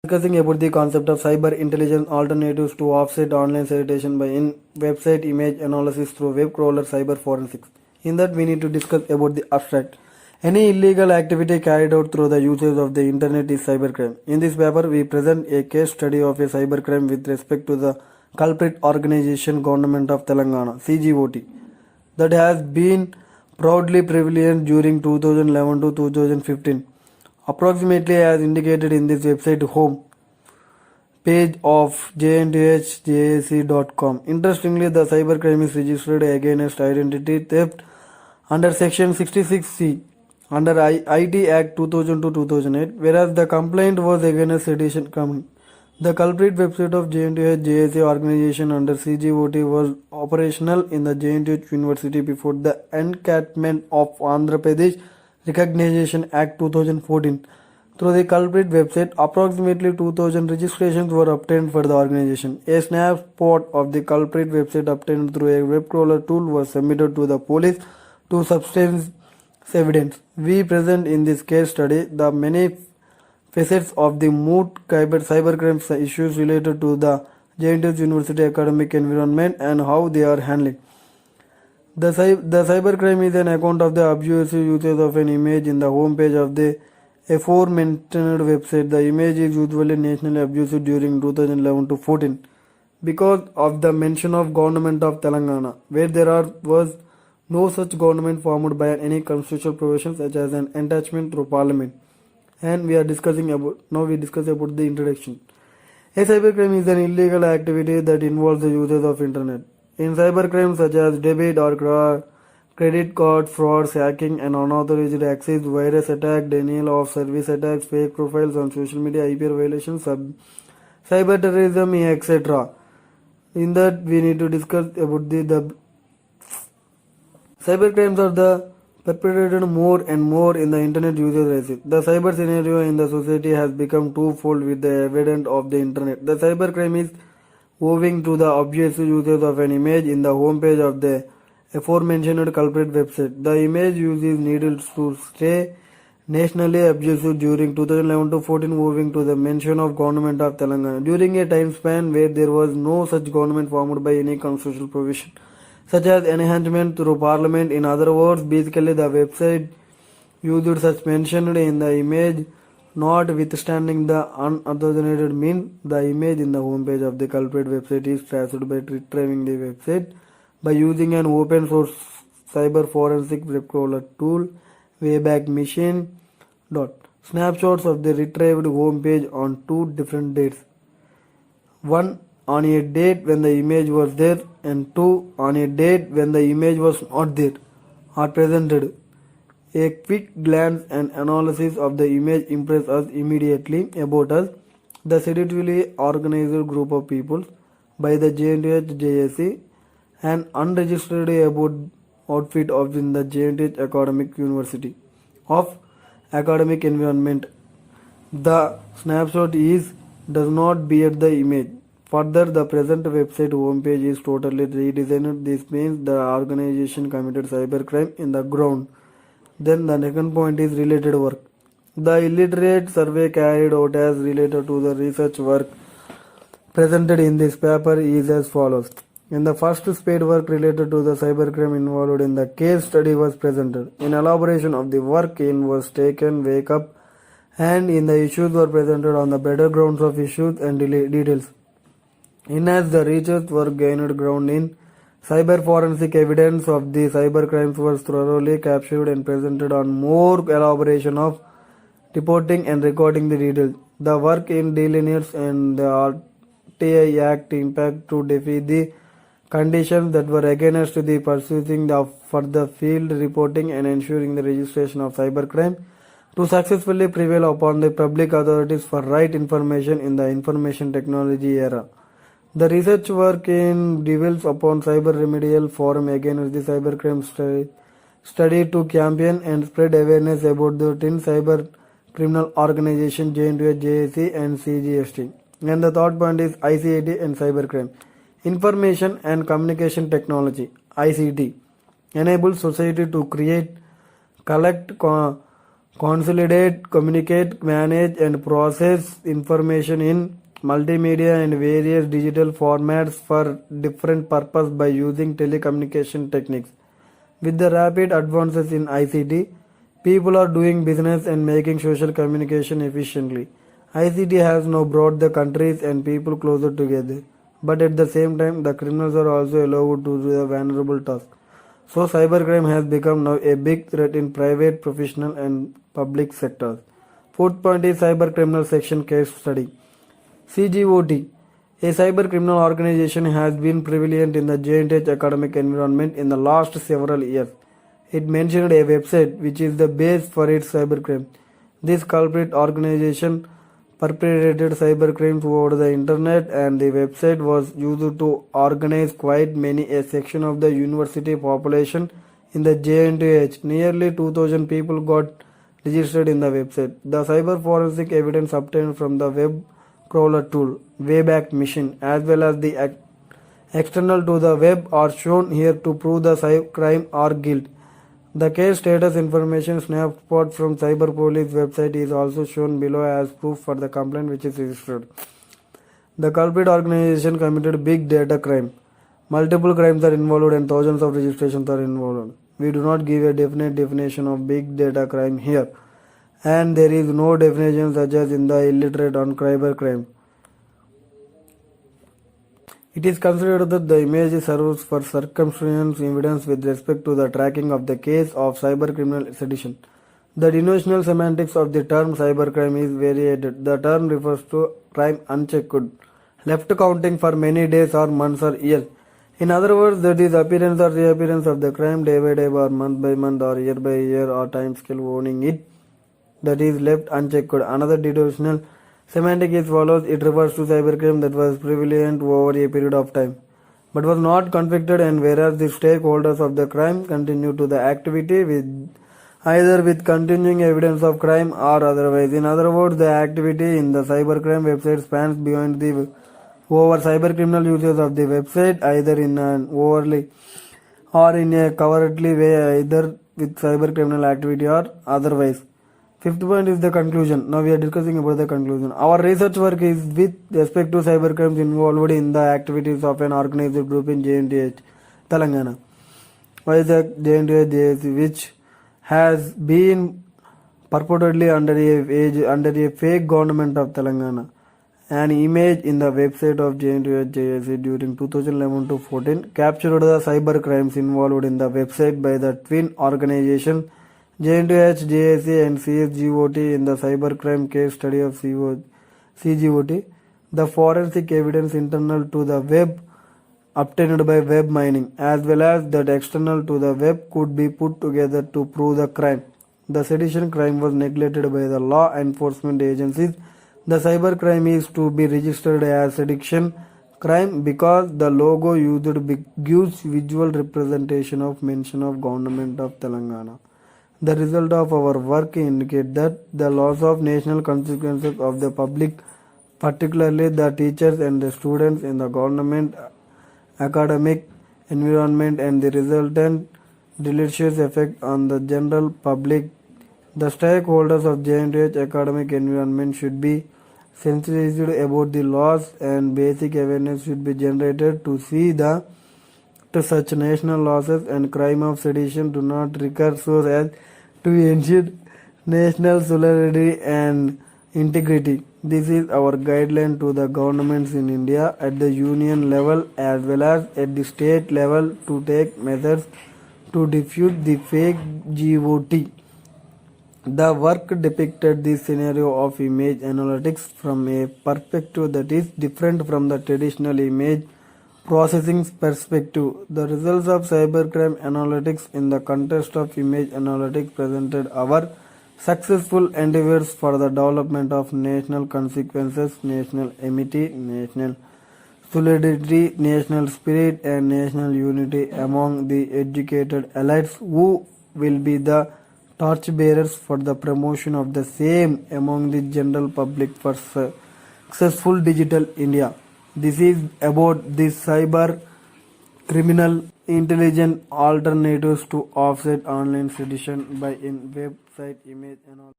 Discussing about the concept of cyber intelligence alternatives to offset online citation by website image analysis through web crawler cyber forensics. In that we need to discuss about the abstract. Any illegal activity carried out through the usage of the internet is cybercrime. In this paper we present a case study of a cybercrime with respect to the culprit organization Government of Telangana CGOT that has been proudly prevalent during 2011 to 2015. Approximately as indicated in this website home page of jnthjac.com. Interestingly, the cybercrime is registered against identity theft under section 66C under IT Act 2000 to 2008, whereas the complaint was against sedition company. The culprit website of JNTH organization under CGOT was operational in the JNTH University before the enactment of Andhra Pradesh Recognition Act 2014. Through the culprit website, approximately 2000 registrations were obtained for the organization. A snapshot of the culprit website obtained through a web crawler tool was submitted to the police to substance evidence. We present in this case study the many facets of the moot cybercrime issues related to the JNTH University academic environment and how they are handled. The cybercrime is an account of the abusive usage of an image in the home page of the aforementioned website. The image is usually nationally abusive during 2011 to 14 because of the mention of Government of Telangana, where was no such government formed by any constitutional provision such as an attachment through parliament. And we discuss about the introduction. A cybercrime is an illegal activity that involves the usage of internet. In cybercrimes such as debit or credit card frauds, hacking and unauthorized access, virus attack, denial of service attacks, fake profiles on social media, IP violations, cyber terrorism, etc. In that we need to discuss about the cybercrimes are the perpetrated more and more in the internet usage races. The cyber scenario in the society has become twofold with the evidence of the internet. The cybercrime is owing to the obvious usage of an image in the homepage of the aforementioned culprit website. The image use is needed to stay nationally abusive during 2011 to 14 owing to the mention of Government of Telangana during a time span where there was no such government formed by any constitutional provision such as enhancement through parliament. In other words, basically the website used such mentioned in the image, notwithstanding the unauthenticated means. The image in the homepage of the culprit website is traced by retrieving the website by using an open source cyber forensic web crawler tool, Wayback Machine. Snapshots of the retrieved homepage on two different dates. One on a date when the image was there and two on a date when the image was not there are presented. A quick glance and analysis of the image impress us immediately about us, the seductively organized group of people by the JNTH an unregistered outfit of in the JNTH Academic University of academic environment. The snapshot does not bear the image. Further, the present website homepage is totally redesigned. This means the organization committed cybercrime in the ground. Then the second point is related work. The illiterate survey carried out as related to the research work presented in this paper is as follows. In the first spade work related to the cybercrime involved in the case study was presented. In elaboration of the work in was taken wake up and in the issues were presented on the better grounds of issues and details. In as the research work gained ground in cyber forensic evidence of the cyber crimes was thoroughly captured and presented on more elaboration of reporting and recording the details. The work in delineates and the RTI Act impact to defy the conditions that were against the pursuing for the field reporting and ensuring the registration of cybercrime to successfully prevail upon the public authorities for right information in the information technology era. The research work in develops upon cyber remedial forum against the cybercrime study to campaign and spread awareness about the 10 cyber criminal organization JNTH, and CGST. And the third point is ICT and cybercrime. Information and Communication Technology (ICT) enables society to create, collect, consolidate, communicate, manage, and process information in multimedia and various digital formats for different purpose by using telecommunication techniques. With the rapid advances in ICT, people are doing business and making social communication efficiently. ICT has now brought the countries and people closer together, but at the same time, the criminals are also allowed to do the vulnerable task. So cybercrime has become now a big threat in private, professional and public sectors. Fourth point is cyber criminal section case study. CGOT, a cyber criminal organization, has been prevalent in the J&H academic environment in the last several years. It mentioned a website which is the base for its cybercrime. This culprit organization perpetrated cybercrimes over the internet, and the website was used to organize quite many a section of the university population in the JNTH. Nearly 2000 people got registered in the website. The cyber forensic evidence obtained from the web crawler tool, Wayback Machine, as well as the external to the web are shown here to prove the crime or guilt. The case status information snapshot from Cyber Police website is also shown below as proof for the complaint which is registered. The culprit organization committed big data crime. Multiple crimes are involved and thousands of registrations are involved. We do not give a definite definition of big data crime here, and there is no definition such as in the illiterate on cybercrime. It is considered that the image serves for circumstantial evidence with respect to the tracking of the case of cybercriminal sedition. The denominational semantics of the term cybercrime is varied. The term refers to crime unchecked, left counting for many days or months or years. In other words, that is appearance or reappearance of the crime day by day or month by month or year by year or time scale owning it, that is left unchecked. Another denominational semantic is follows. It refers to cybercrime that was prevalent over a period of time but was not convicted, and whereas the stakeholders of the crime continue to the activity with either with continuing evidence of crime or otherwise. In other words, the activity in the cybercrime website spans beyond the over cybercriminal uses of the website, either in an overly or in a covertly way, either with cybercriminal activity or otherwise. Fifth point is the conclusion. Now we are discussing about the conclusion. Our research work is with respect to cybercrimes involved in the activities of an organized group in JNTH, Telangana. Why is the JNTH, which has been purportedly under a fake government of Telangana. An image in the website of JNTH JSC during 2011 to 14 captured the cyber crimes involved in the website by the twin organizations JNTH JSC and CSGOT in the cybercrime case study of CGOT. The forensic evidence internal to the web obtained by web mining as well as that external to the web could be put together to prove the crime. The sedition crime was neglected by the law enforcement agencies. The cybercrime is to be registered as sedition crime because the logo used gives visual representation of mention of government of Telangana. The result of our work indicate that the loss of national consequences of the public, particularly the teachers and the students in the government academic environment, and the resultant deleterious effect on the general public. The stakeholders of JNTH academic environment should be sensitized about the laws, and basic awareness should be generated to see the to such national losses and crime of sedition do not recur, so as to ensure national solidarity and integrity. This is our guideline to the governments in India at the union level as well as at the state level to take measures to defeat the fake GOT. The work depicted this scenario of image analytics from a perspective that is different from the traditional image processing perspective. The results of cybercrime analytics in the context of image analytics presented our successful endeavors for the development of national consequences, national amity, national solidarity, national spirit, and national unity among the educated elites who will be the torchbearers for the promotion of the same among the general public for successful digital India. This is about the cyber criminal intelligent alternatives to offset online sedition by in website image and all.